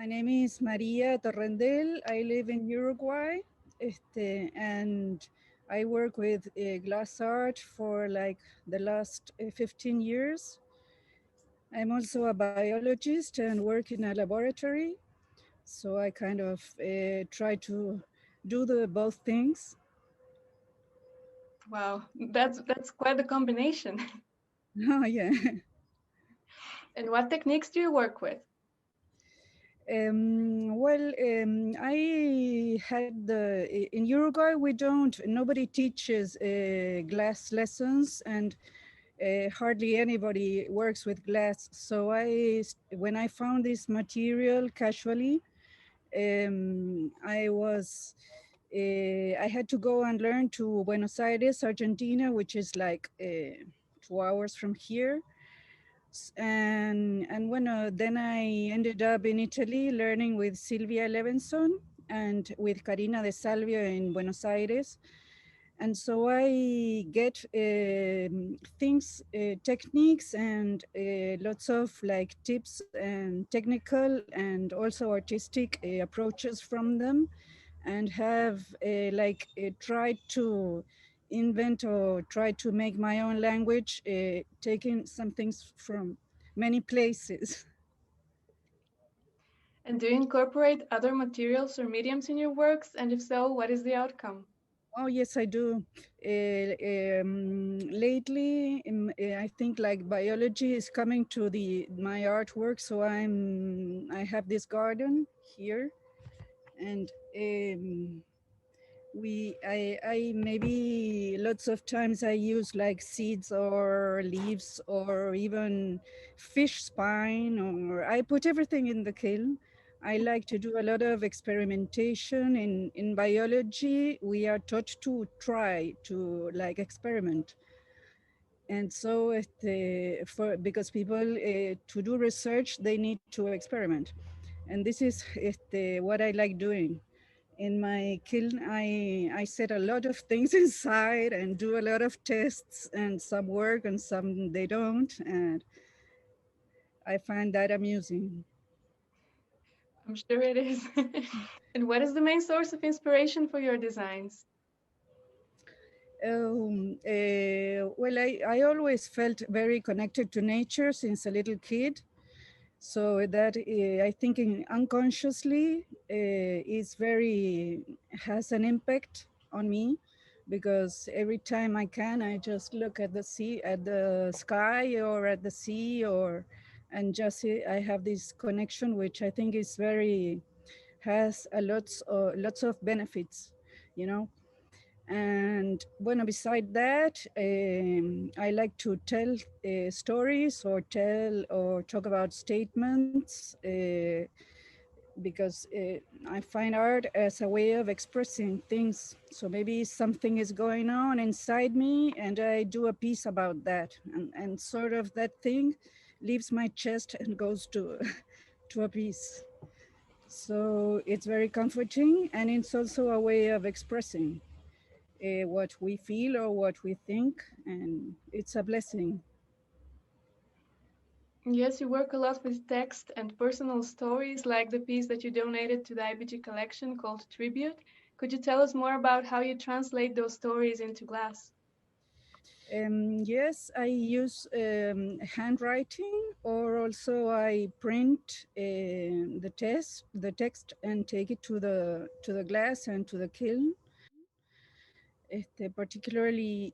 My name is Maria Torrendell. I live in Uruguay, and I work with glass art for like the last 15 years. I'm also a biologist and work in a laboratory. So I kind of try to do the both things. Wow, that's quite a combination. Oh, yeah. And what techniques do you work with? I had in Uruguay, nobody teaches glass lessons, and hardly anybody works with glass. So when I found this material casually, I had to go and learn to Buenos Aires, Argentina, which is like 2 hours from here. And then I ended up in Italy learning with Silvia Levenson and with Karina de Savio in Buenos Aires. And so I get things, techniques, and lots of like tips and technical and also artistic approaches from them, and have tried to invent or try to make my own language, taking some things from many places. And do you incorporate other materials or mediums in your works? And if so, what is the outcome? Oh, yes, I do. Lately, I think like biology is coming to my artwork. So I have this garden here, and I maybe lots of times I use like seeds or leaves or even fish spine, or I put everything in the kiln. I like to do a lot of experimentation. In biology, we are taught to try to like experiment. And so because people to do research, they need to experiment. And this is what I like doing. In my kiln, I set a lot of things inside and do a lot of tests, and some work and some they don't. And I find that amusing. I'm sure it is. And what is the main source of inspiration for your designs? I always felt very connected to nature since a little kid. So that I think unconsciously has an impact on me, because every time I can, I just look at the sky or at the sea, and just I have this connection, which I think is has lots of benefits, you know. And bueno, beside that, I like to tell stories or talk about statements, because I find art as a way of expressing things. So maybe something is going on inside me, and I do a piece about that, and sort of that thing leaves my chest and goes to to a piece. So it's very comforting, and it's also a way of expressing what we feel or what we think, and it's a blessing. Yes, you work a lot with text and personal stories, like the piece that you donated to the IBG collection called Tribute. Could you tell us more about how you translate those stories into glass? Yes, I use handwriting, or also I print the text and take it to the glass and to the kiln. Particularly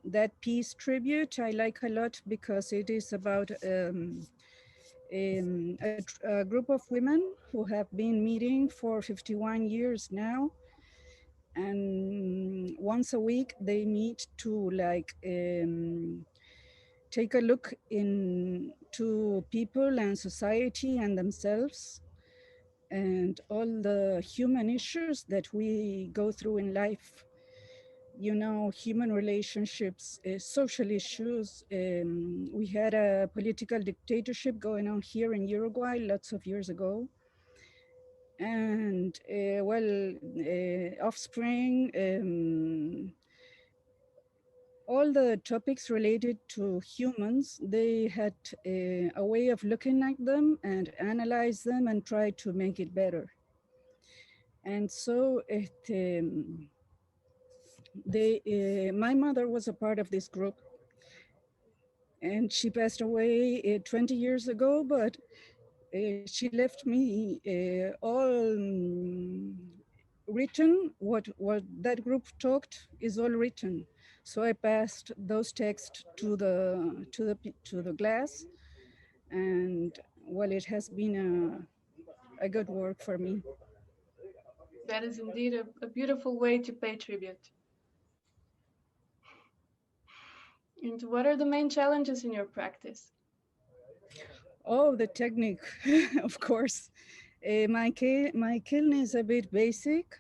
that piece Tribute I like a lot, because it is about a group of women who have been meeting for 51 years now, and once a week they meet to take a look into people and society and themselves, and all the human issues that we go through in life. You know, human relationships, social issues. We had a political dictatorship going on here in Uruguay lots of years ago. And offspring, all the topics related to humans, they had a way of looking at them and analyze them and try to make it better. And so my mother was a part of this group, and she passed away 20 years ago, but she left me all written. What that group talked is all written. So I passed those texts to the glass, and well, it has been a good work for me. That is indeed a beautiful way to pay tribute. And what are the main challenges in your practice? Oh, the technique, of course. My kiln is a bit basic,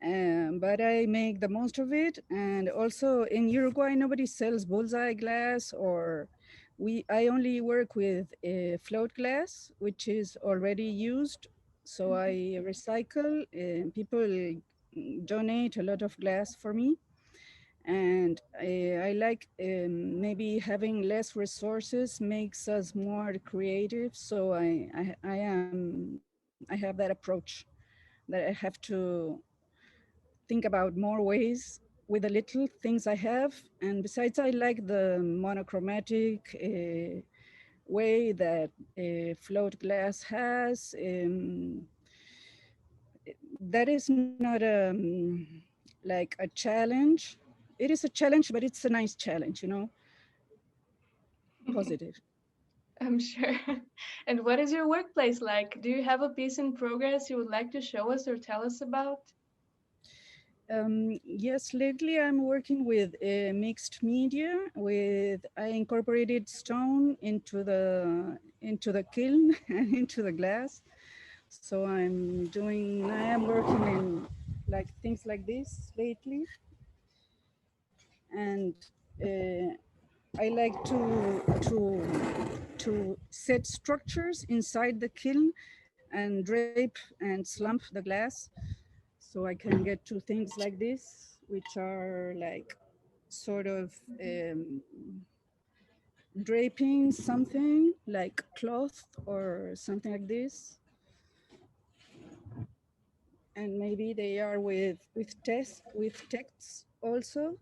but I make the most of it. And also in Uruguay, nobody sells bullseye glass, or I only work with float glass, which is already used. So I Mhm. recycle. People donate a lot of glass for me, and I like maybe having less resources makes us more creative. So I have that approach that I have to think about more ways with the little things I have. And besides, I like the monochromatic way that float glass has. That is not like a challenge. It is a challenge, but it's a nice challenge, positive. I'm sure. And what is your workplace like? Do you have a piece in progress you would like to show us or tell us about? Yes, lately I'm working with mixed media. I incorporated stone into the kiln and into the glass. So I am working in like things like this lately, and uh, I like to set structures inside the kiln and drape and slump the glass, so I can get to things like this, which are like sort of draping something like cloth or something like this. And maybe they are with texts also.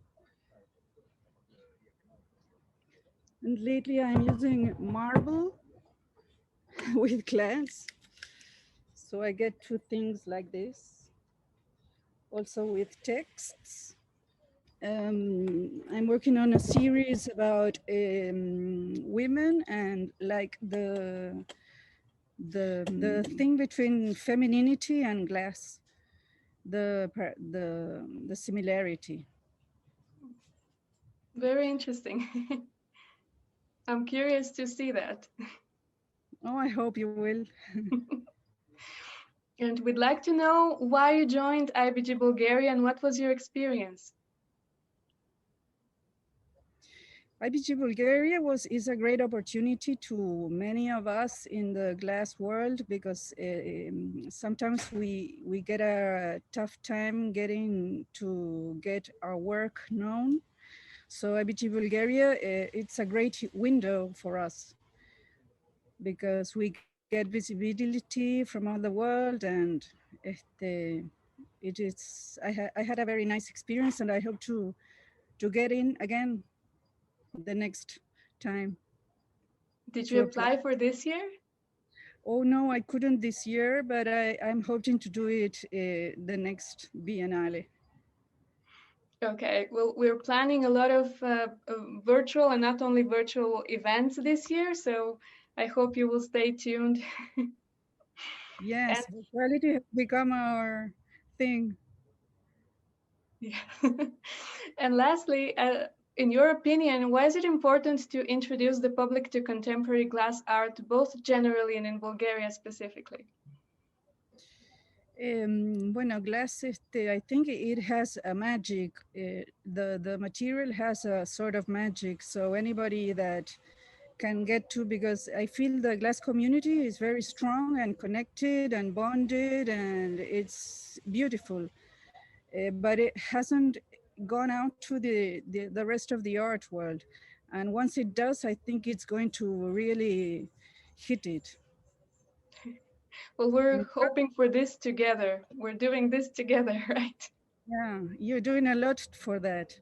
And lately I'm using marble with glass, so I get to things like this, also with texts. I'm working on a series about women and like the thing between femininity and glass, the similarity. Very interesting. I'm curious to see that. Oh, I hope you will. And we'd like to know why you joined IBG Bulgaria and what was your experience. IBG Bulgaria is a great opportunity to many of us in the glass world, because sometimes we get a tough time getting to get our work known. So IBG Bulgaria, it's a great window for us because we get visibility from all the world, and I had a very nice experience, and I hope to get in again the next time Did to you apply. apply for this year? Oh no, I couldn't this year, but I'm hoping to do it the next Biennale. Okay, well, we're planning a lot of virtual and not only virtual events this year, so I hope you will stay tuned. And Yes, virtuality has become our thing. yeah. And lastly, in your opinion, why is it important to introduce the public to contemporary glass art, both generally and in Bulgaria specifically? Bueno, glass, I think it has a magic. The material has a sort of magic. So anybody that can get to, because I feel the glass community is very strong and connected and bonded, and it's beautiful. But it hasn't. gone out to the rest of the art world. And once it does, I think it's going to really hit it. Well, we're And hoping for this together. We're doing this together, right? yeah, you're doing a lot for that.